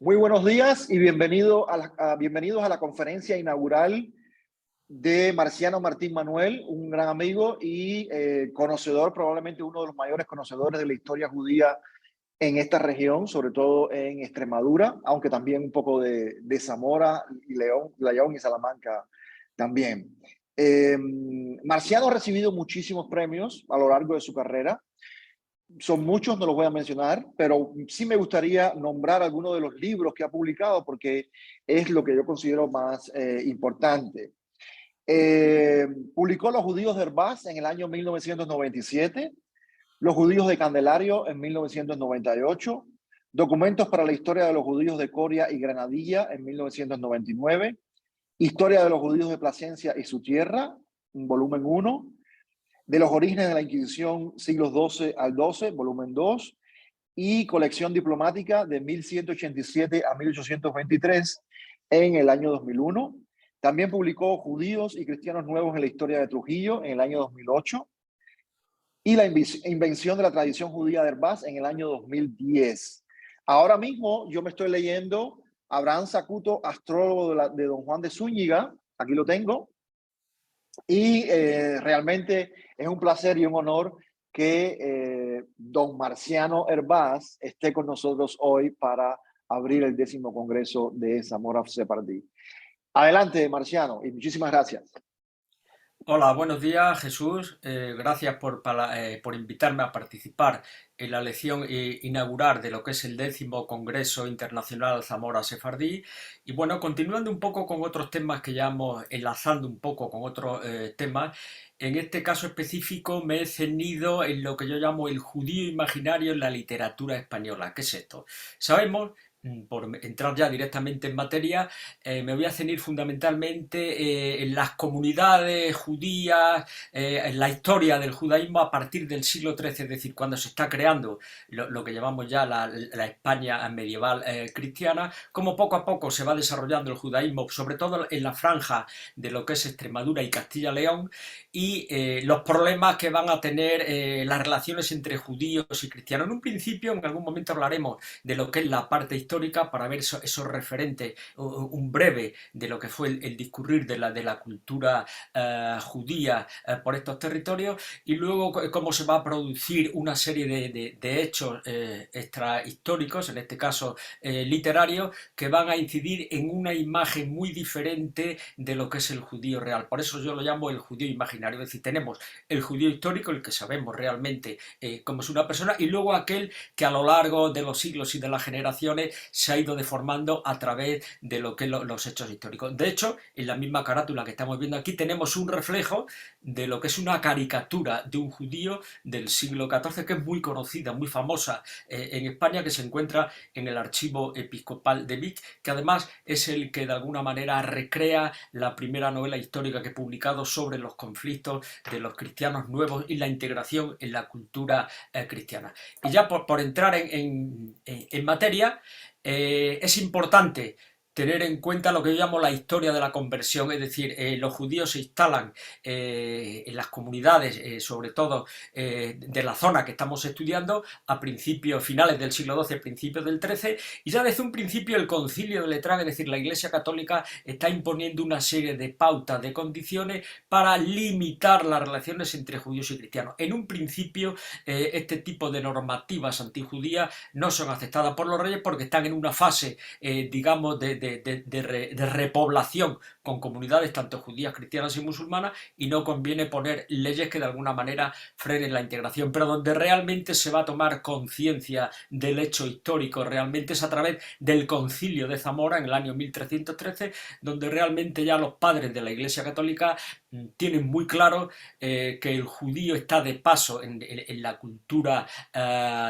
Muy buenos días y bienvenidos a la conferencia inaugural de Marciano Martín Manuel, un gran amigo y conocedor, probablemente uno de los mayores conocedores de la historia judía en esta región, sobre todo en Extremadura, aunque también un poco de Zamora y León y Salamanca también. Marciano ha recibido muchísimos premios a lo largo de su carrera. Son muchos, no los voy a mencionar, pero sí me gustaría nombrar algunos de los libros que ha publicado porque es lo que yo considero más importante. Publicó Los judíos de Herbaz en el año 1997, Los judíos de Candelario en 1998, Documentos para la historia de los judíos de Coria y Granadilla en 1999, Historia de los judíos de Plasencia y su tierra, volumen 1, de los orígenes de la Inquisición, siglos XII al XII, volumen 2, y colección diplomática de 1187 a 1823 en el año 2001. También publicó Judíos y Cristianos Nuevos en la Historia de Trujillo en el año 2008 y La Invención de la Tradición Judía de Herbaz en el año 2010. Ahora mismo yo me estoy leyendo Abraham Zacuto, astrólogo de Don Juan de Zúñiga, aquí lo tengo, y realmente es un placer y un honor que don Marciano Herbaz esté con nosotros hoy para abrir el 10º Congreso de Zamora Sefardí. Adelante, Marciano, y muchísimas gracias. Hola, buenos días Jesús. Gracias por invitarme a participar en la lección inaugural de lo que es el 10º Congreso Internacional Zamora Sefardí. Y bueno, continuando un poco con otros temas que ya hemos enlazando un poco con otros temas, en este caso específico me he ceñido en lo que yo llamo el judío imaginario en la literatura española. ¿Qué es esto? Sabemos, por entrar ya directamente en materia, me voy a ceñir fundamentalmente en las comunidades judías, en la historia del judaísmo a partir del siglo XIII, es decir, cuando se está creando lo que llamamos ya la España medieval cristiana, como poco a poco se va desarrollando el judaísmo, sobre todo en la franja de lo que es Extremadura y Castilla-León, y los problemas que van a tener las relaciones entre judíos y cristianos. En un principio, en algún momento hablaremos de lo que es la parte histórica para ver esos referentes, un breve de lo que fue el discurrir de la cultura judía por estos territorios, y luego cómo se va a producir una serie de hechos extrahistóricos, en este caso literarios, que van a incidir en una imagen muy diferente de lo que es el judío real. Por eso yo lo llamo el judío imaginario, es decir, tenemos el judío histórico, el que sabemos realmente cómo es una persona, y luego aquel que a lo largo de los siglos y de las generaciones se ha ido deformando a través de lo que es los hechos históricos. De hecho, en la misma carátula que estamos viendo aquí tenemos un reflejo de lo que es una caricatura de un judío del siglo XIV, que es muy conocida, muy famosa en España, que se encuentra en el archivo episcopal de Vic, que además es el que de alguna manera recrea la primera novela histórica que he publicado sobre los conflictos de los cristianos nuevos y la integración en la cultura cristiana. Y ya por entrar en materia, es importante tener en cuenta lo que yo llamo la historia de la conversión, es decir, los judíos se instalan en las comunidades, sobre todo de la zona que estamos estudiando, a principios finales del siglo XII, principios del XIII, y ya desde un principio el concilio de Letrán, es decir, la Iglesia Católica, está imponiendo una serie de pautas, de condiciones para limitar las relaciones entre judíos y cristianos. En un principio, este tipo de normativas antijudías no son aceptadas por los reyes porque están en una fase, digamos, de repoblación con comunidades tanto judías, cristianas y musulmanas, y no conviene poner leyes que de alguna manera frenen la integración. Pero donde realmente se va a tomar conciencia del hecho histórico realmente es a través del Concilio de Zamora en el año 1313, donde realmente ya los padres de la Iglesia Católica tienen muy claro que el judío está de paso en la cultura,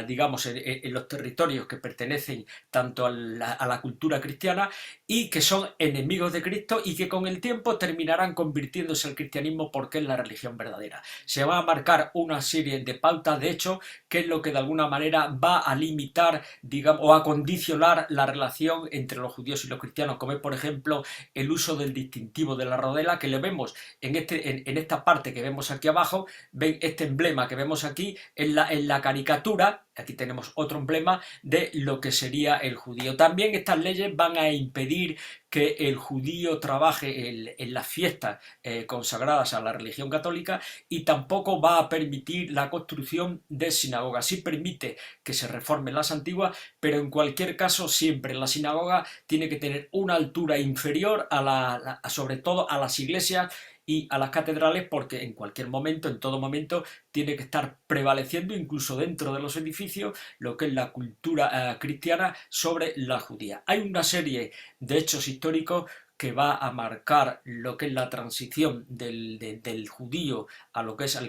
digamos, en los territorios que pertenecen tanto a la cultura cristiana, y que son enemigos de Cristo y que con el tiempo terminarán convirtiéndose al cristianismo porque es la religión verdadera. Se va a marcar una serie de pautas, de hecho, que es lo que de alguna manera va a limitar, digamos, o a condicionar la relación entre los judíos y los cristianos, como es, por ejemplo, el uso del distintivo de la rodela, que le vemos en esta parte que vemos aquí abajo. Ven este emblema que vemos aquí en la caricatura, Aquí tenemos otro emblema de lo que sería el judío. También estas leyes van a impedir que el judío trabaje en las fiestas consagradas a la religión católica, y tampoco va a permitir la construcción de sinagogas. Sí permite que se reformen las antiguas, pero en cualquier caso siempre la sinagoga tiene que tener una altura inferior sobre todo a las iglesias y a las catedrales, porque en cualquier momento, en todo momento, tiene que estar prevaleciendo, incluso dentro de los edificios, lo que es la cultura cristiana sobre la judía. Hay una serie de hechos históricos que va a marcar lo que es la transición del judío a lo que es a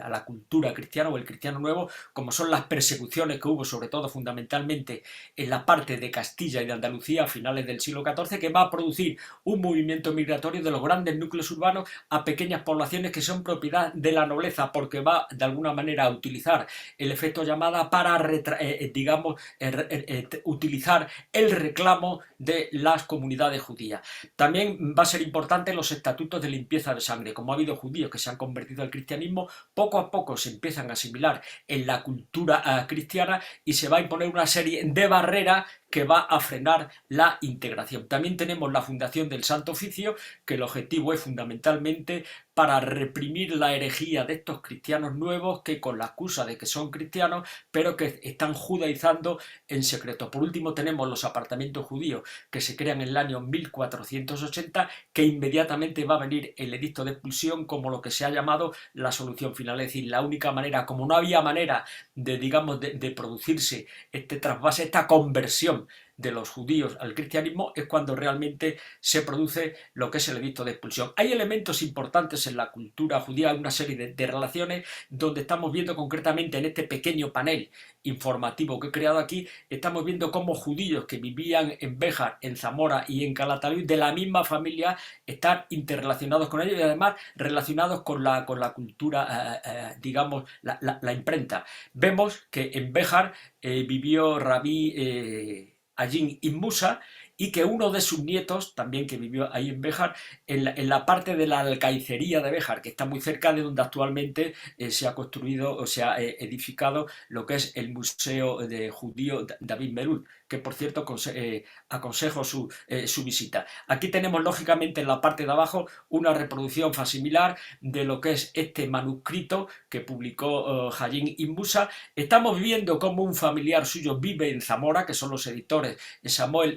la cultura cristiana o el cristiano nuevo, como son las persecuciones que hubo, sobre todo fundamentalmente en la parte de Castilla y de Andalucía a finales del siglo XIV, que va a producir un movimiento migratorio de los grandes núcleos urbanos a pequeñas poblaciones que son propiedad de la nobleza, porque va de alguna manera a utilizar el efecto llamada para, utilizar el reclamo de las comunidades judías. También va a ser importante los estatutos de limpieza de sangre. Como ha habido judíos que se han convertido al cristianismo, poco a poco se empiezan a asimilar en la cultura cristiana y se va a imponer una serie de barreras que va a frenar la integración. También tenemos la fundación del Santo Oficio, que el objetivo es fundamentalmente para reprimir la herejía de estos cristianos nuevos que, con la excusa de que son cristianos, pero que están judaizando en secreto. Por último tenemos los apartamentos judíos, que se crean en el año 1480, que inmediatamente va a venir el edicto de expulsión como lo que se ha llamado la solución final. Es decir, la única manera, como no había manera de producirse este trasvase, esta conversión de los judíos al cristianismo, es cuando realmente se produce lo que es el edicto de expulsión. Hay elementos importantes en la cultura judía, una serie de relaciones, donde estamos viendo concretamente en este pequeño panel informativo que he creado aquí, estamos viendo cómo judíos que vivían en Béjar, en Zamora y en Calatayud, de la misma familia, están interrelacionados con ellos y además relacionados con la cultura, digamos, la imprenta. Vemos que en Béjar vivió Rabí Allín Ibn Musa, y que uno de sus nietos, también que vivió ahí en Béjar, en la parte de la alcaicería de Béjar, que está muy cerca de donde actualmente se ha construido o se ha edificado lo que es el Museo de Judío David Merul, que por cierto aconsejo su visita. Aquí tenemos lógicamente en la parte de abajo una reproducción facsimilar de lo que es este manuscrito que publicó Allín Ibn Musa. Estamos viendo cómo un familiar suyo vive en Zamora, que son los editores Samuel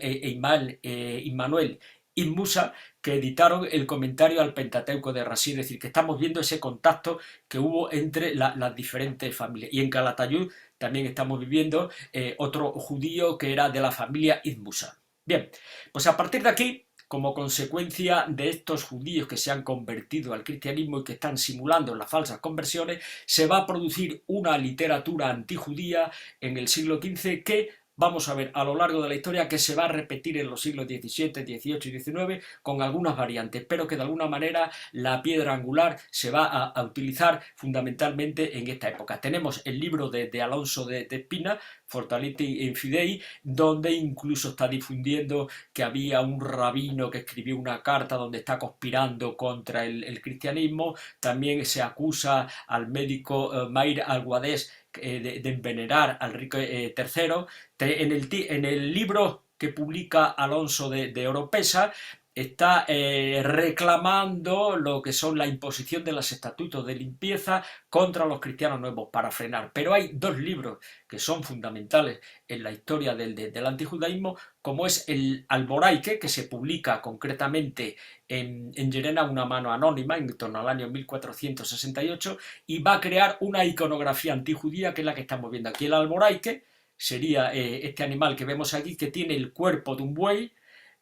Immanuel Ibn Musa, que editaron el comentario al Pentateuco de Rashi. Es decir, que estamos viendo ese contacto que hubo entre las diferentes familias. Y en Calatayud también estamos viviendo otro judío que era de la familia Ibn Musa. Bien, pues a partir de aquí, como consecuencia de estos judíos que se han convertido al cristianismo y que están simulando las falsas conversiones, se va a producir una literatura antijudía en el siglo XV que vamos a ver a lo largo de la historia que se va a repetir en los siglos XVII, XVIII y XIX con algunas variantes, pero que de alguna manera la piedra angular se va a utilizar fundamentalmente en esta época. Tenemos el libro de Alonso de Espina, Fortaliti Infidei, donde incluso está difundiendo que había un rabino que escribió una carta donde está conspirando contra el cristianismo. También se acusa al médico Mair al-Guadés de envenenar al rico III. En el libro que publica Alonso de Oropesa está reclamando lo que son la imposición de los estatutos de limpieza contra los cristianos nuevos para frenar. Pero hay dos libros que son fundamentales en la historia del antijudaísmo, como es el Alboraique, que se publica concretamente en Llerena, una mano anónima, en torno al año 1468, y va a crear una iconografía antijudía que es la que estamos viendo aquí. El Alboraique sería este animal que vemos aquí, que tiene el cuerpo de un buey.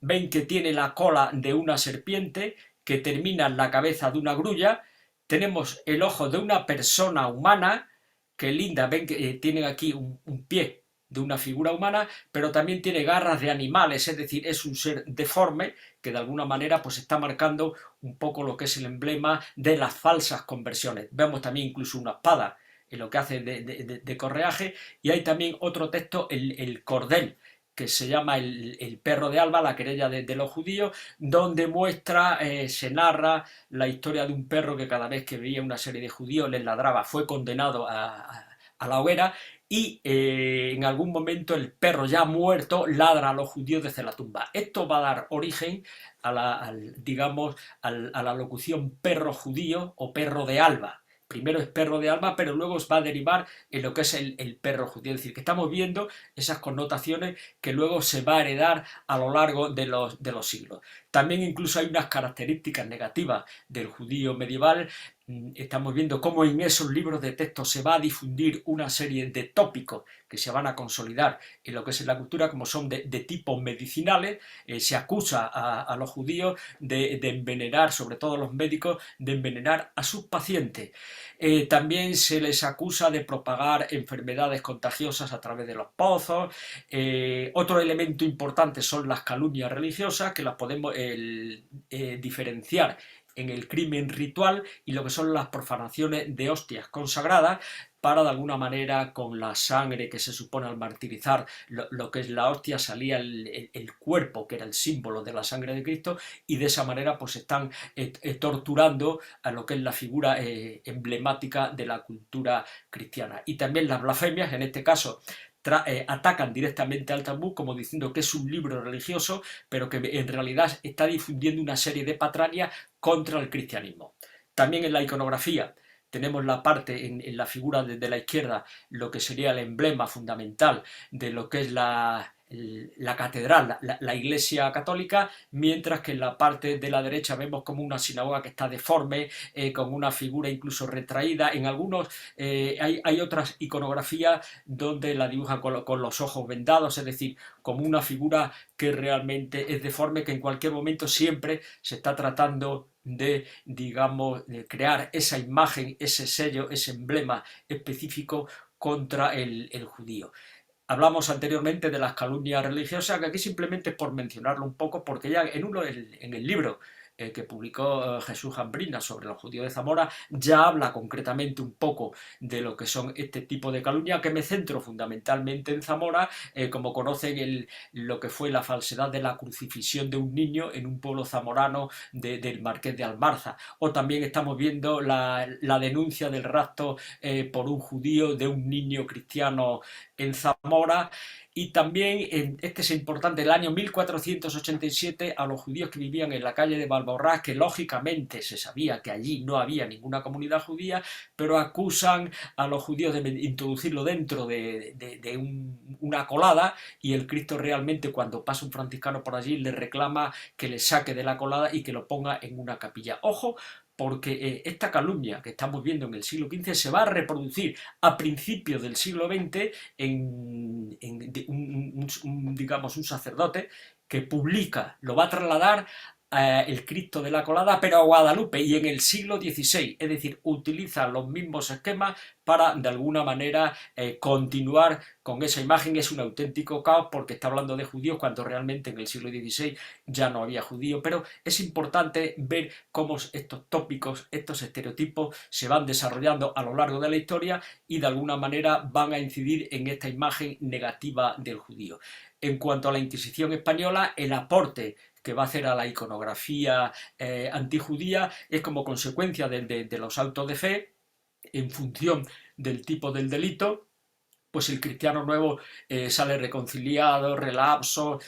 Ven que tiene la cola de una serpiente, que termina en la cabeza de una grulla. Tenemos el ojo de una persona humana, que linda, ven que tienen aquí un pie de una figura humana, pero también tiene garras de animales, es decir, es un ser deforme que de alguna manera pues está marcando un poco lo que es el emblema de las falsas conversiones. Vemos también incluso una espada en lo que hace de correaje, y hay también otro texto, el cordel, que se llama el perro de Alba, la querella de los judíos, donde se narra la historia de un perro que cada vez que veía una serie de judíos les ladraba. Fue condenado a la hoguera, y en algún momento el perro ya muerto ladra a los judíos desde la tumba. Esto va a dar origen a digamos, a la locución perro judío o perro de alba. Primero es perro de alba, pero luego va a derivar en lo que es el perro judío. Es decir, que estamos viendo esas connotaciones que luego se va a heredar a lo largo de los siglos. También incluso hay unas características negativas del judío medieval. Estamos viendo cómo en esos libros de texto se va a difundir una serie de tópicos que se van a consolidar en lo que es la cultura, como son de tipo medicinales. Se acusa a los judíos de envenenar, sobre todo a los médicos, de envenenar a sus pacientes. También se les acusa de propagar enfermedades contagiosas a través de los pozos. Otro elemento importante son las calumnias religiosas, que las podemos diferenciar en el crimen ritual y lo que son las profanaciones de hostias consagradas, para de alguna manera con la sangre que se supone al martirizar lo que es la hostia salía el cuerpo, que era el símbolo de la sangre de Cristo, y de esa manera pues están torturando a lo que es la figura emblemática de la cultura cristiana. Y también las blasfemias, en este caso atacan directamente al Talmud como diciendo que es un libro religioso, pero que en realidad está difundiendo una serie de patrañas contra el cristianismo. También en la iconografía tenemos la parte en la figura de la izquierda, lo que sería el emblema fundamental de lo que es la catedral, la iglesia católica, mientras que en la parte de la derecha vemos como una sinagoga que está deforme, con una figura incluso retraída. En algunos hay otras iconografías donde la dibujan con los ojos vendados, es decir, como una figura que realmente es deforme, que en cualquier momento siempre se está tratando de, digamos, de crear esa imagen, ese sello, ese emblema específico contra el judío. Hablamos anteriormente de las calumnias religiosas, que aquí simplemente es por mencionarlo un poco, porque ya en el libro que publicó Jesús Jambrina sobre los judíos de Zamora, ya habla concretamente un poco de lo que son este tipo de calumnias, que me centro fundamentalmente en Zamora, como conocen lo que fue la falsedad de la crucifixión de un niño en un pueblo zamorano del Marqués de Almarza, o también estamos viendo la denuncia del rapto por un judío de un niño cristiano en Zamora. Y también, este es importante, el año 1487 a los judíos que vivían en la calle de Balborrás, que lógicamente se sabía que allí no había ninguna comunidad judía, pero acusan a los judíos de introducirlo dentro de una colada, y el Cristo realmente, cuando pasa un franciscano por allí, le reclama que le saque de la colada y que lo ponga en una capilla. Ojo, porque esta calumnia que estamos viendo en el siglo XV se va a reproducir a principios del siglo XX digamos, un sacerdote que publica, lo va a trasladar el Cristo de la Colada, pero a Guadalupe, y en el siglo XVI, es decir, utiliza los mismos esquemas para de alguna manera continuar con esa imagen. Es un auténtico caos, porque está hablando de judíos cuando realmente en el siglo XVI ya no había judíos. Pero es importante ver cómo estos tópicos, estos estereotipos se van desarrollando a lo largo de la historia y de alguna manera van a incidir en esta imagen negativa del judío. En cuanto a la Inquisición española, el aporte que va a hacer a la iconografía antijudía es como consecuencia de los autos de fe, en función del tipo del delito. Pues el cristiano nuevo sale reconciliado, relapso,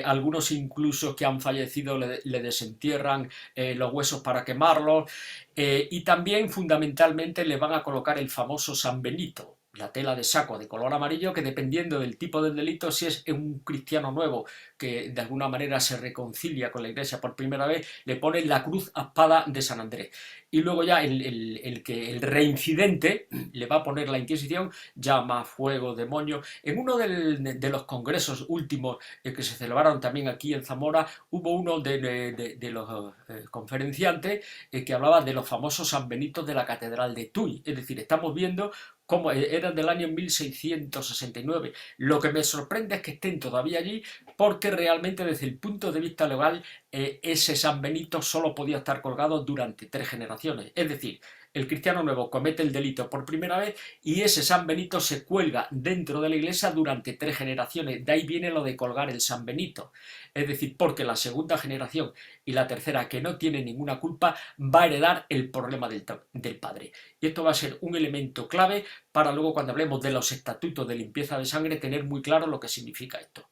algunos incluso que han fallecido le desentierran los huesos para quemarlos, y también fundamentalmente le van a colocar el famoso San Benito, la tela de saco de color amarillo, que dependiendo del tipo del delito, si es un cristiano nuevo que de alguna manera se reconcilia con la iglesia por primera vez, le ponen la cruz a espada de San Andrés. Y luego ya el reincidente le va a poner la Inquisición, llama, fuego, demonio. En uno de los congresos últimos que se celebraron también aquí en Zamora, hubo uno de los conferenciantes que hablaba de los famosos San Benitos de la Catedral de Tuy. Es decir, estamos viendo cómo eran del año 1669. Lo que me sorprende es que estén todavía allí, porque realmente desde el punto de vista legal ese San Benito solo podía estar colgado durante 3 generaciones. Es decir, el cristiano nuevo comete el delito por primera vez y ese San Benito se cuelga dentro de la iglesia durante 3 generaciones. De ahí viene lo de colgar el San Benito. Es decir, porque la segunda generación y la tercera, que no tiene ninguna culpa, va a heredar el problema del padre. Y esto va a ser un elemento clave para luego, cuando hablemos de los estatutos de limpieza de sangre, tener muy claro lo que significa esto.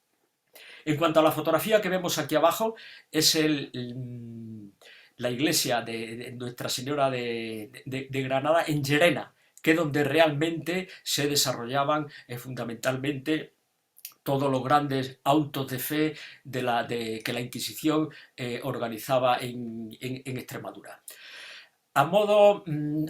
En cuanto a la fotografía que vemos aquí abajo, es la iglesia de Nuestra Señora de Granada en Llerena, que es donde realmente se desarrollaban fundamentalmente todos los grandes autos de fe que la Inquisición organizaba en Extremadura.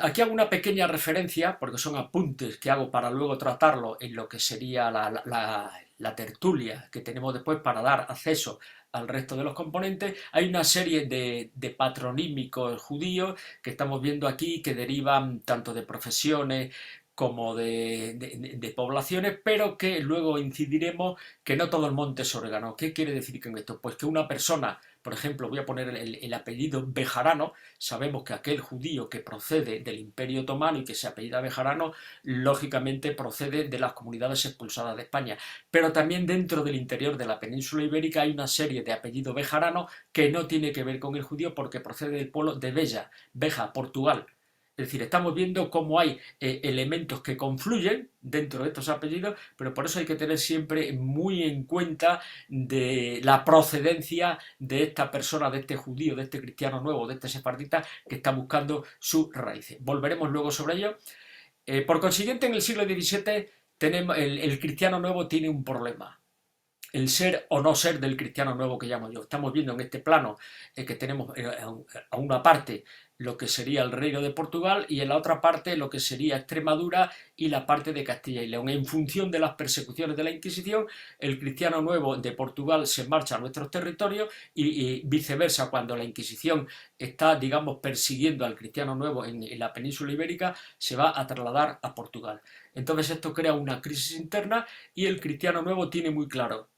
Aquí hago una pequeña referencia, porque son apuntes que hago para luego tratarlo en lo que sería la tertulia que tenemos después para dar acceso al resto de los componentes. Hay una serie de patronímicos judíos que estamos viendo aquí, que derivan tanto de profesiones como de poblaciones, pero que luego incidiremos que no todo el monte es orégano. ¿Qué quiere decir con esto? Pues que una persona, por ejemplo, voy a poner el apellido Bejarano. Sabemos que aquel judío que procede del Imperio Otomano y que se apellida Bejarano, lógicamente procede de las comunidades expulsadas de España. Pero también dentro del interior de la península ibérica hay una serie de apellidos Bejarano que no tiene que ver con el judío, porque procede del pueblo de Beja, Beja, Portugal. Es decir, estamos viendo cómo hay elementos que confluyen dentro de estos apellidos, pero por eso hay que tener siempre muy en cuenta de la procedencia de esta persona, de este judío, de este cristiano nuevo, de este sefardita que está buscando sus raíces. Volveremos luego sobre ello. Por consiguiente, en el siglo XVII el cristiano nuevo tiene un problema. El ser o no ser del cristiano nuevo que llamo yo. Estamos viendo en este plano que tenemos a una parte lo que sería el Reino de Portugal y en la otra parte lo que sería Extremadura y la parte de Castilla y León. En función de las persecuciones de la Inquisición, el cristiano nuevo de Portugal se marcha a nuestros territorios y viceversa, cuando la Inquisición está, digamos, persiguiendo al cristiano nuevo en la península ibérica, se va a trasladar a Portugal. Entonces esto crea una crisis interna y el cristiano nuevo tiene muy claro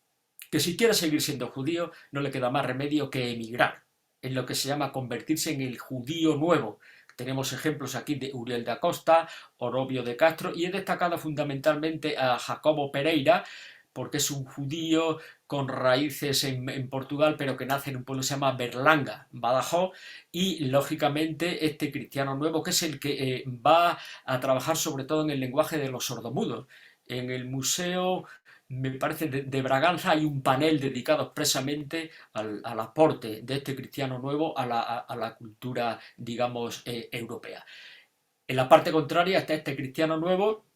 que si quiere seguir siendo judío no le queda más remedio que emigrar, en lo que se llama convertirse en el judío nuevo. Tenemos ejemplos aquí de Uriel de Acosta, Orobio de Castro, y he destacado fundamentalmente a Jacobo Pereira, porque es un judío con raíces en Portugal, pero que nace en un pueblo que se llama Berlanga, Badajoz, y lógicamente este cristiano nuevo, que es el que va a trabajar sobre todo en el lenguaje de los sordomudos. En el museo, me parece, de Braganza hay un panel dedicado expresamente al aporte de este cristiano nuevo a la cultura, digamos, europea. En la parte contraria está este cristiano nuevo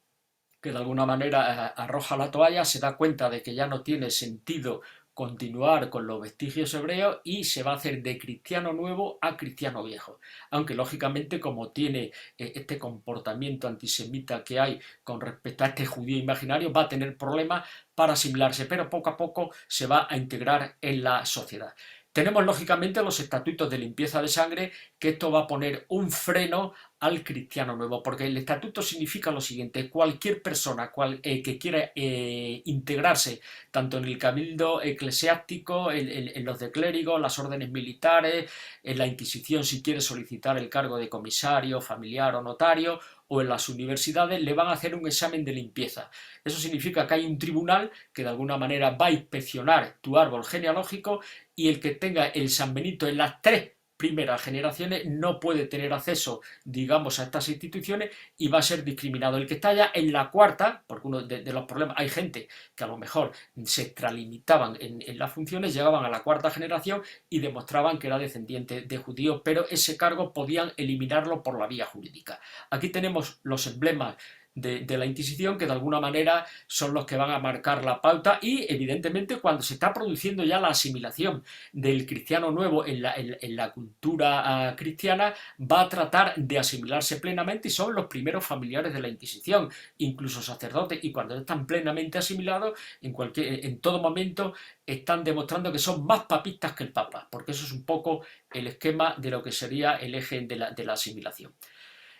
que de alguna manera arroja la toalla, se da cuenta de que ya no tiene sentido continuar con los vestigios hebreos y se va a hacer de cristiano nuevo a cristiano viejo. Aunque lógicamente, como tiene este comportamiento antisemita que hay con respecto a este judío imaginario, va a tener problemas para asimilarse, pero poco a poco se va a integrar en la sociedad. Tenemos lógicamente los estatutos de limpieza de sangre, que esto va a poner un freno al cristiano nuevo, porque el estatuto significa lo siguiente: cualquier persona que quiera integrarse tanto en el cabildo eclesiástico, en los de clérigos, las órdenes militares, en la Inquisición si quiere solicitar el cargo de comisario, familiar o notario, o en las universidades, le van a hacer un examen de limpieza. Eso significa que hay un tribunal que de alguna manera va a inspeccionar tu árbol genealógico, y el que tenga el San Benito en las 3 primeras generaciones no puede tener acceso, digamos, a estas instituciones y va a ser discriminado. El que está ya en la 4ª, porque uno de los problemas, hay gente que a lo mejor se extralimitaban en las funciones, llegaban a la 4ª generación y demostraban que era descendiente de judíos, pero ese cargo podían eliminarlo por la vía jurídica. Aquí tenemos los emblemas de la Inquisición, que de alguna manera son los que van a marcar la pauta, y evidentemente cuando se está produciendo ya la asimilación del cristiano nuevo en la cultura cristiana, va a tratar de asimilarse plenamente y son los primeros familiares de la Inquisición, incluso sacerdotes, y cuando están plenamente asimilados, en todo momento están demostrando que son más papistas que el Papa, porque eso es un poco el esquema de lo que sería el eje de la asimilación.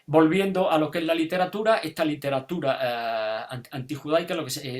Volviendo a lo que es la literatura, esta literatura antijudaica,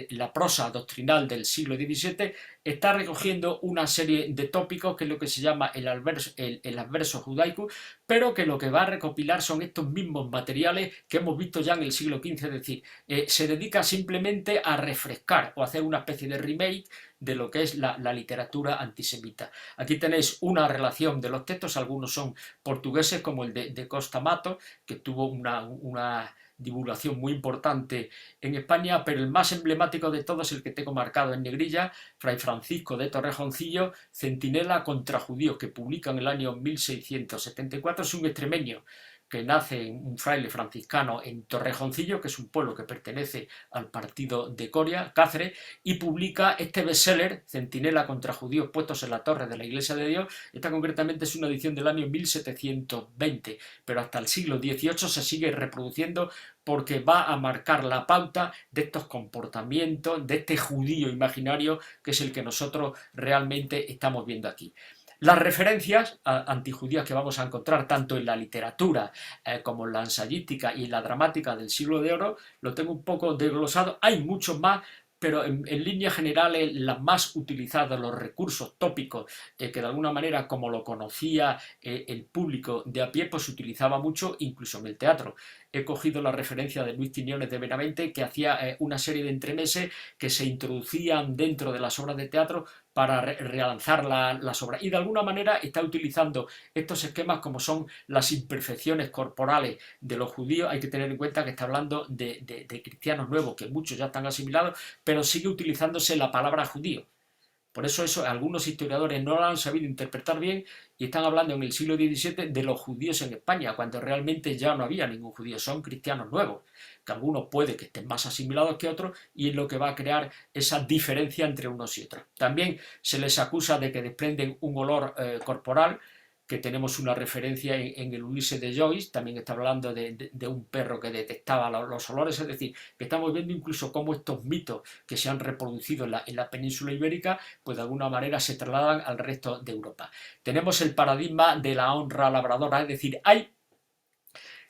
la prosa doctrinal del siglo XVII, está recogiendo una serie de tópicos que es lo que se llama el adverso judaico, pero que lo que va a recopilar son estos mismos materiales que hemos visto ya en el siglo XV, es decir, se dedica simplemente a refrescar o hacer una especie de remake de lo que es la literatura antisemita. Aquí tenéis una relación de los textos, algunos son portugueses como el de Costa Mato, que tuvo una divulgación muy importante en España, pero el más emblemático de todos, el que tengo marcado en negrilla, Fray Francisco de Torrejoncillo, Centinela contra judíos, que publica en el año 1674, es un extremeño que nace un fraile franciscano en Torrejoncillo, que es un pueblo que pertenece al partido de Coria, Cáceres, y publica este bestseller, Centinela contra judíos puestos en la torre de la Iglesia de Dios. Esta concretamente es una edición del año 1720, pero hasta el siglo XVIII se sigue reproduciendo porque va a marcar la pauta de estos comportamientos, de este judío imaginario que es el que nosotros realmente estamos viendo aquí. Las referencias antijudías que vamos a encontrar tanto en la literatura como en la ensayística y en la dramática del siglo de oro, lo tengo un poco desglosado, hay muchos más, pero en líneas generales las más utilizadas, los recursos tópicos, que de alguna manera como lo conocía el público de a pie, pues se utilizaba mucho incluso en el teatro. He cogido la referencia de Luis Quiñones de Benavente, que hacía una serie de entremeses que se introducían dentro de las obras de teatro para relanzar las obras. Y de alguna manera está utilizando estos esquemas como son las imperfecciones corporales de los judíos. Hay que tener en cuenta que está hablando de cristianos nuevos, que muchos ya están asimilados, pero sigue utilizándose la palabra judío. Por eso algunos historiadores no lo han sabido interpretar bien y están hablando en el siglo XVII de los judíos en España, cuando realmente ya no había ningún judío, son cristianos nuevos, que algunos puede que estén más asimilados que otros y es lo que va a crear esa diferencia entre unos y otros. También se les acusa de que desprenden un olor corporal, que tenemos una referencia en el Ulises de Joyce, también está hablando de un perro que detectaba los olores, es decir, que estamos viendo incluso cómo estos mitos que se han reproducido en la península ibérica, pues de alguna manera se trasladan al resto de Europa. Tenemos el paradigma de la honra labradora, es decir, hay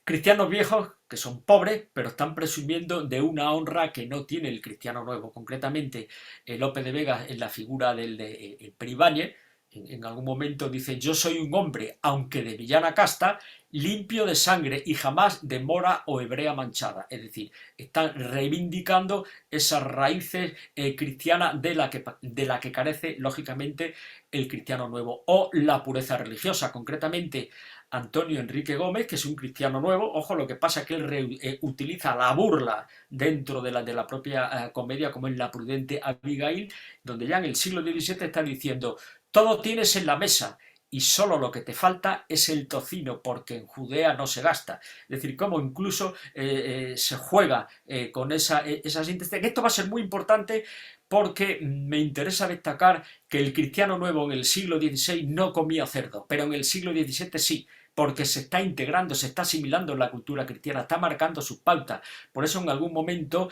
cristianos viejos que son pobres, pero están presumiendo de una honra que no tiene el cristiano nuevo. Concretamente, Lope de Vega, en la figura del Peribáñez, en algún momento dice: yo soy un hombre, aunque de villana casta, limpio de sangre y jamás de mora o hebrea manchada. Es decir, están reivindicando esas raíces cristianas de la que carece, lógicamente, el cristiano nuevo. O la pureza religiosa, concretamente Antonio Enrique Gómez, que es un cristiano nuevo. Ojo, lo que pasa es que él utiliza la burla dentro de la propia comedia, como en La prudente Abigail, donde ya en el siglo XVII está diciendo: todo tienes en la mesa y solo lo que te falta es el tocino, porque en Judea no se gasta. Es decir, cómo incluso se juega con esa síntesis. Esto va a ser muy importante porque me interesa destacar que el cristiano nuevo en el siglo XVI no comía cerdo, pero en el siglo XVII sí, porque se está integrando, se está asimilando en la cultura cristiana, está marcando sus pautas. Por eso en algún momento,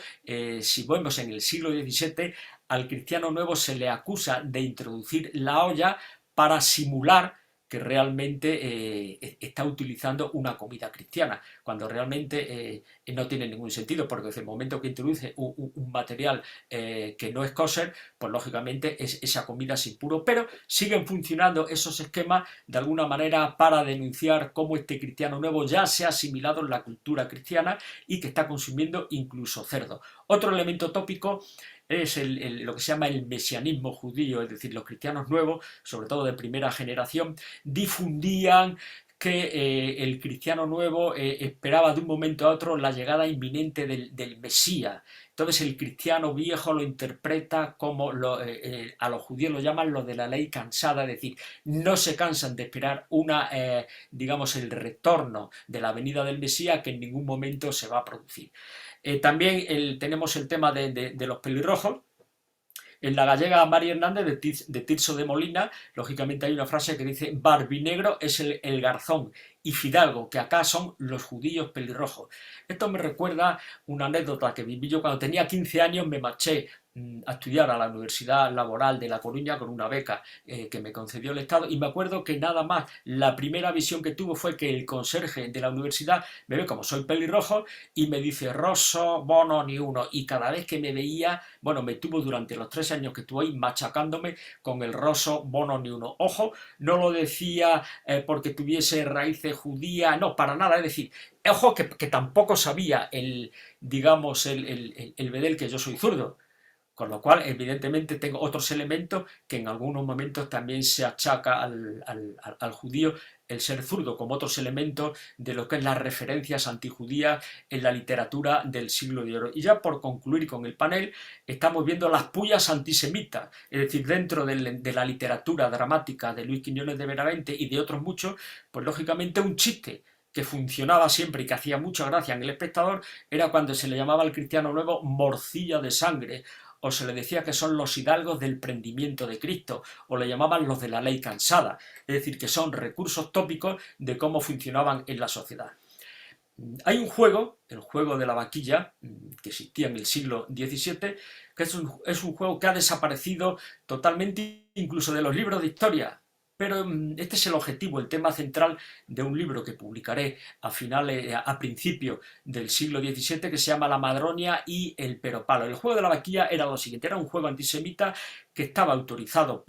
si vemos en el siglo XVII, al cristiano nuevo se le acusa de introducir la olla para simular que realmente está utilizando una comida cristiana, cuando realmente no tiene ningún sentido, porque desde el momento que introduce un material que no es kosher, pues lógicamente esa comida es impuro, pero siguen funcionando esos esquemas de alguna manera para denunciar cómo este cristiano nuevo ya se ha asimilado en la cultura cristiana y que está consumiendo incluso cerdo. Otro elemento tópico es lo que se llama el mesianismo judío, es decir, los cristianos nuevos, sobre todo de primera generación, difundían que el cristiano nuevo esperaba de un momento a otro la llegada inminente del Mesías. Entonces el cristiano viejo lo interpreta como a los judíos lo llaman lo de la ley cansada, es decir, no se cansan de esperar digamos, el retorno de la venida del Mesías, que en ningún momento se va a producir. También tenemos el tema de los pelirrojos. En la gallega María Hernández de Tirso de Molina, lógicamente hay una frase que dice: Barbinegro es el garzón y fidalgo, que acá son los judíos pelirrojos. Esto me recuerda una anécdota que viví yo cuando tenía 15 años, me marché a estudiar a la Universidad Laboral de La Coruña con una beca que me concedió el Estado, y me acuerdo que nada más la primera visión que tuvo fue que el conserje de la universidad me ve como soy pelirrojo y me dice Rosso, bono, ni uno, y cada vez que me veía, bueno, me tuvo durante los 3 años que estuve ahí machacándome con el Rosso, bono, ni uno. Ojo, no lo decía porque tuviese raíces judías, no, para nada, es decir, ojo que tampoco sabía digamos, el Bedel que yo soy zurdo. Con lo cual, evidentemente, tengo otros elementos que en algunos momentos también se achaca al judío el ser zurdo, como otros elementos de lo que es las referencias antijudías en la literatura del siglo de oro. Y ya por concluir con el panel, estamos viendo las pullas antisemitas, es decir, dentro de la literatura dramática de Luis Quiñones de Benavente y de otros muchos, pues lógicamente un chiste que funcionaba siempre y que hacía mucha gracia en el espectador era cuando se le llamaba al cristiano nuevo morcilla de sangre, o se le decía que son los hidalgos del prendimiento de Cristo, o le llamaban los de la ley cansada, es decir, que son recursos tópicos de cómo funcionaban en la sociedad. Hay un juego, el juego de la vaquilla, que existía en el siglo XVII, que es un juego que ha desaparecido totalmente incluso de los libros de historia, pero este es el objetivo, el tema central de un libro que publicaré a principios del siglo XVII, que se llama La Madronia y el Peropalo. El juego de la vaquilla era lo siguiente, era un juego antisemita que estaba autorizado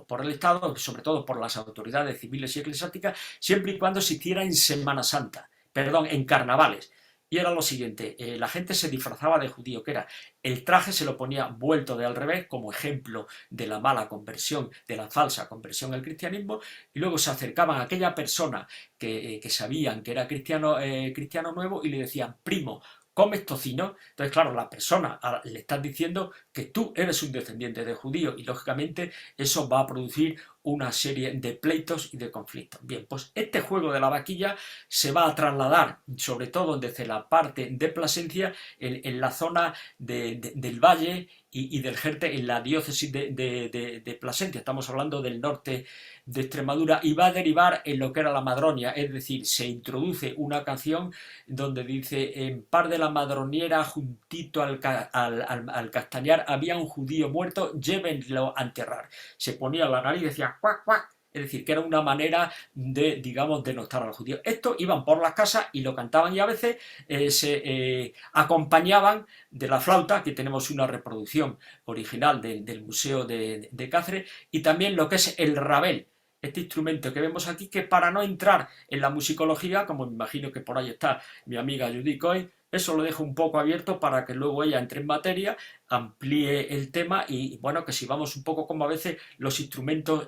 por el Estado, sobre todo por las autoridades civiles y eclesiásticas, siempre y cuando se hiciera en Semana Santa, perdón, en carnavales. Y era lo siguiente, la gente se disfrazaba de judío, que era el traje se lo ponía vuelto de al revés, como ejemplo de la mala conversión, de la falsa conversión al cristianismo, y luego se acercaban a aquella persona que sabían que era cristiano nuevo y le decían, primo, ¿comes tocino? Entonces, claro, la persona le está diciendo que tú eres un descendiente de judío y, lógicamente, eso va a producir una serie de pleitos y de conflictos. Bien, pues este juego de la vaquilla se va a trasladar, sobre todo desde la parte de Plasencia, en la zona del Valle y del Jerte, en la diócesis de Plasencia. Estamos hablando del norte de Extremadura, y va a derivar en lo que era la Madronia, es decir, se introduce una canción donde dice, en par de la madroniera, juntito al castañar, había un judío muerto, llévenlo a enterrar. Se ponía la nariz y decía, cuac, cuac. Es decir, que era una manera de, digamos, denostar a los judíos. Esto iban por las casas y lo cantaban, y a veces se acompañaban de la flauta. Aquí tenemos una reproducción original del Museo de Cáceres, y también lo que es el rabel, este instrumento que vemos aquí, que para no entrar en la musicología, como me imagino que por ahí está mi amiga Judy Coy, eso lo dejo un poco abierto para que luego ella entre en materia, amplíe el tema, y bueno, que si vamos un poco como a veces los instrumentos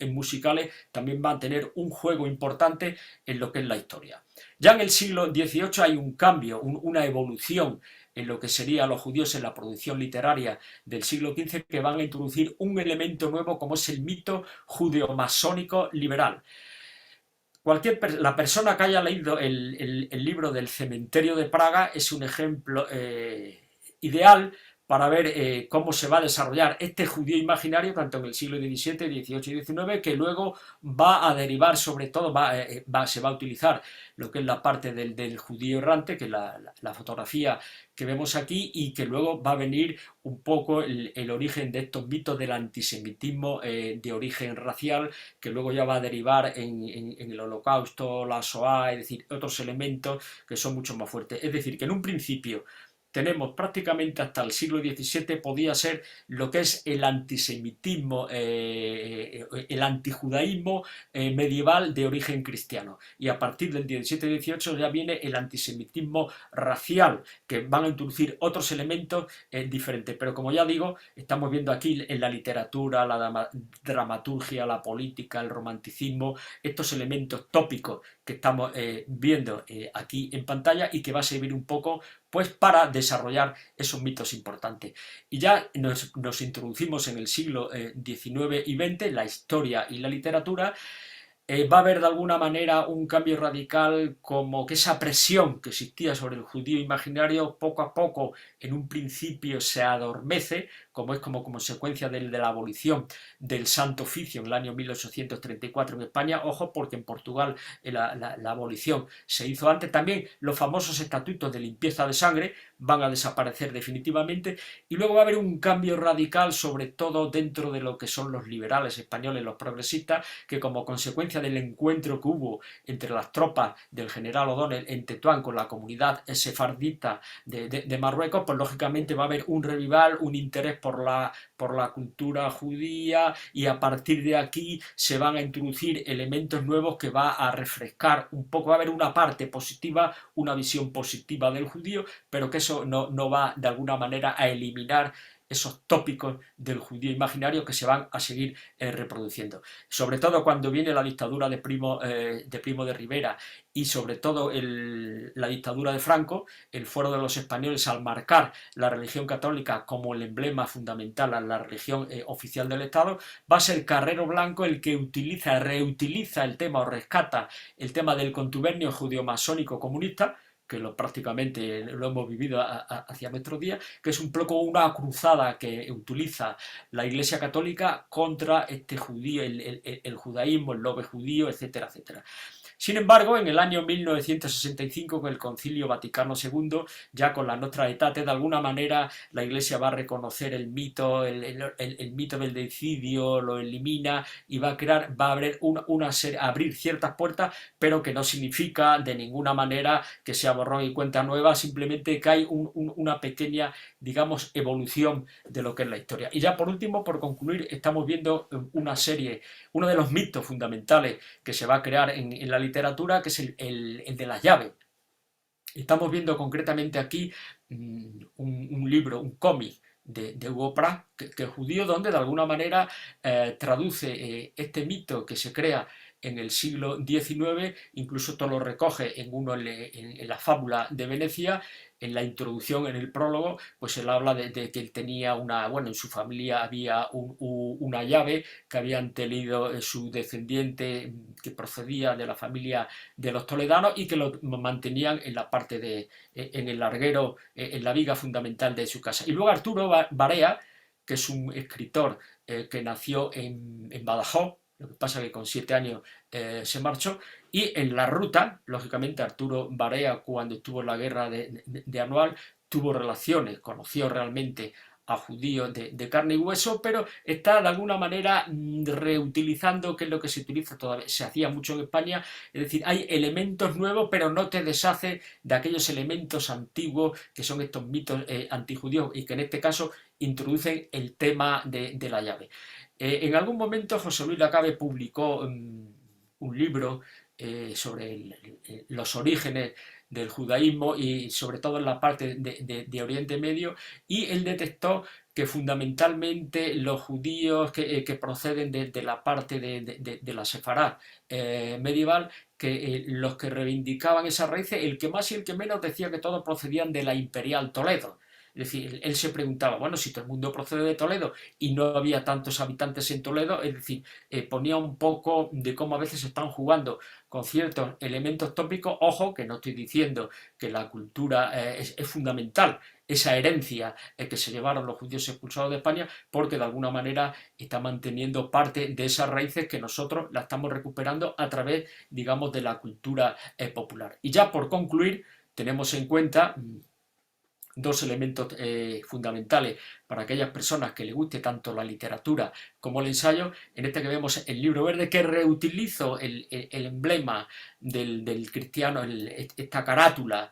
musicales también van a tener un juego importante en lo que es la historia. Ya en el siglo XVIII hay un cambio, una evolución en lo que serían los judíos en la producción literaria del siglo XV, que van a introducir un elemento nuevo como es el mito judeo-masónico liberal. La persona que haya leído el libro del Cementerio de Praga es un ejemplo ideal para ver cómo se va a desarrollar este judío imaginario tanto en el siglo XVII, XVIII y XIX, que luego va a derivar, sobre todo, se va a utilizar lo que es la parte del judío errante, que es la fotografía que vemos aquí, y que luego va a venir un poco el origen de estos mitos del antisemitismo de origen racial, que luego ya va a derivar en el Holocausto, la Shoah, es decir, otros elementos que son mucho más fuertes. Es decir, que en un principio tenemos prácticamente hasta el siglo XVII, podía ser lo que es el antisemitismo, el antijudaísmo medieval de origen cristiano. Y a partir del XVII-XVIII ya viene el antisemitismo racial, que van a introducir otros elementos diferentes. Pero como ya digo, estamos viendo aquí en la literatura, la dramaturgia, la política, el romanticismo, estos elementos tópicos que estamos viendo aquí en pantalla, y que va a servir un poco pues para desarrollar esos mitos importantes. Y ya nos introducimos en el siglo XIX y XX, la historia y la literatura. Va a haber de alguna manera un cambio radical, como que esa presión que existía sobre el judío imaginario poco a poco en un principio se adormece, como es como consecuencia de la abolición del Santo Oficio en el año 1834 en España. Ojo, porque en Portugal la abolición se hizo antes. También los famosos estatutos de limpieza de sangre van a desaparecer definitivamente, y luego va a haber un cambio radical, sobre todo dentro de lo que son los liberales españoles, los progresistas, que como consecuencia del encuentro que hubo entre las tropas del general O'Donnell en Tetuán con la comunidad sefardita de Marruecos, pues lógicamente va a haber un revival, un interés por la cultura judía, y a partir de aquí se van a introducir elementos nuevos que va a refrescar un poco. Va a haber una parte positiva, una visión positiva del judío, pero que eso no va de alguna manera a eliminar esos tópicos del judío imaginario que se van a seguir reproduciendo. Sobre todo cuando viene la dictadura de Primo de Rivera, y sobre todo la dictadura de Franco, el Fuero de los Españoles, al marcar la religión católica como el emblema fundamental a la religión oficial del Estado, va a ser Carrero Blanco el que reutiliza el tema, o rescata el tema del contubernio judío-masónico comunista, que prácticamente lo hemos vivido hacia nuestros días, que es un poco una cruzada que utiliza la Iglesia Católica contra este judío, el judaísmo, el lobe judío, etcétera, etcétera. Sin embargo, en el año 1965, con el Concilio Vaticano II, ya con la Nostra Aetate, de alguna manera la Iglesia va a reconocer el mito, el mito del deicidio, lo elimina, y va a abrir ciertas puertas, pero que no significa de ninguna manera que sea borrón y cuenta nueva, simplemente que hay una pequeña, digamos, evolución de lo que es la historia. Y ya por último, por concluir, estamos viendo una serie, uno de los mitos fundamentales que se va a crear en la literatura, que es el de las llaves. Estamos viendo concretamente aquí un libro, un cómic de Hugo Pratt, que es judío, donde de alguna manera traduce este mito que se crea en el siglo XIX, incluso todo lo recoge en la fábula de Venecia. En la introducción, en el prólogo, pues él habla de que él tenía en su familia había una llave que habían tenido su descendiente, que procedía de la familia de los toledanos, y que lo mantenían en la parte en el larguero, en la viga fundamental de su casa. Y luego Arturo Barea, que es un escritor que nació en Badajoz, lo que pasa que con 7 años se marchó, y en la ruta, lógicamente, Arturo Barea, cuando estuvo en la guerra de Anual, tuvo relaciones, conoció realmente a judíos de carne y hueso, pero está de alguna manera reutilizando, que es lo que se utiliza todavía, se hacía mucho en España, es decir, hay elementos nuevos, pero no te deshace de aquellos elementos antiguos que son estos mitos antijudíos, y que en este caso introducen el tema de la llave. En algún momento José Luis Lacabe publicó un libro sobre los orígenes del judaísmo, y sobre todo en la parte de Oriente Medio, y él detectó que fundamentalmente los judíos que proceden de la parte de la Sefará medieval, que los que reivindicaban esas raíces, el que más y el que menos, decía que todos procedían de la imperial Toledo. Es decir, él se preguntaba, bueno, si todo el mundo procede de Toledo y no había tantos habitantes en Toledo, es decir, ponía un poco de cómo a veces están jugando con ciertos elementos tópicos. Ojo, que no estoy diciendo que la cultura es fundamental, esa herencia que se llevaron los judíos expulsados de España, porque de alguna manera está manteniendo parte de esas raíces que nosotros la estamos recuperando a través, digamos, de la cultura popular. Y ya por concluir, tenemos en cuenta dos elementos fundamentales para aquellas personas que les guste tanto la literatura como el ensayo. En este que vemos el Libro Verde, que reutilizo el emblema del cristiano, esta carátula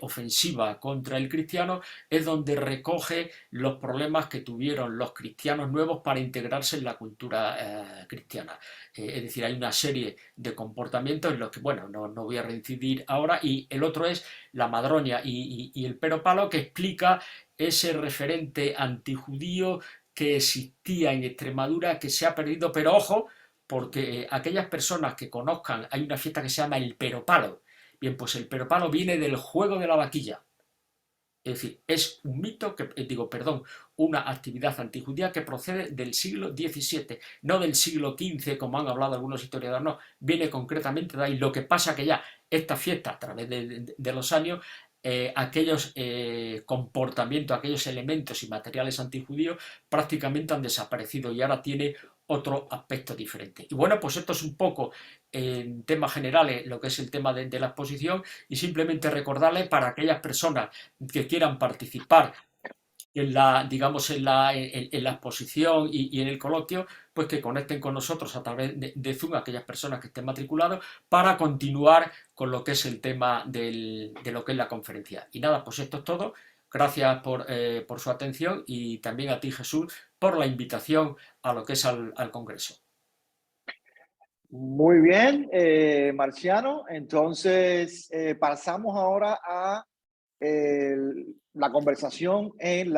ofensiva contra el cristiano, es donde recoge los problemas que tuvieron los cristianos nuevos para integrarse en la cultura cristiana. Es decir, hay una serie de comportamientos en los que, bueno, no voy a reincidir ahora, y el otro es la madroña y el pero-palo, que explica ese referente antijudío que existía en Extremadura, que se ha perdido, pero ojo, porque aquellas personas que conozcan, hay una fiesta que se llama el pero-palo. Bien, pues el pero-palo viene del juego de la vaquilla. Es decir, es un mito, una actividad antijudía que procede del siglo XVII, no del siglo XV, como han hablado algunos historiadores, no, viene concretamente de ahí. Lo que pasa que ya esta fiesta, a través de los años, aquellos comportamientos, aquellos elementos y materiales antijudíos prácticamente han desaparecido y ahora tiene otro aspecto diferente. Y bueno, pues esto es un poco en temas generales lo que es el tema de la exposición, y simplemente recordarles para aquellas personas que quieran participar en la, digamos, en la exposición y en el coloquio, pues que conecten con nosotros a través de Zoom, aquellas personas que estén matriculados, para continuar con lo que es el tema de lo que es la conferencia. Y nada, pues esto es todo. Gracias por su atención, y también a ti, Jesús, por la invitación a lo que es al Congreso. Muy bien, Marciano. Entonces, pasamos ahora a la conversación en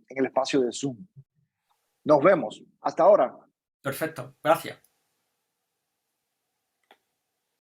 el espacio de Zoom. Nos vemos. Hasta ahora. Perfecto, gracias.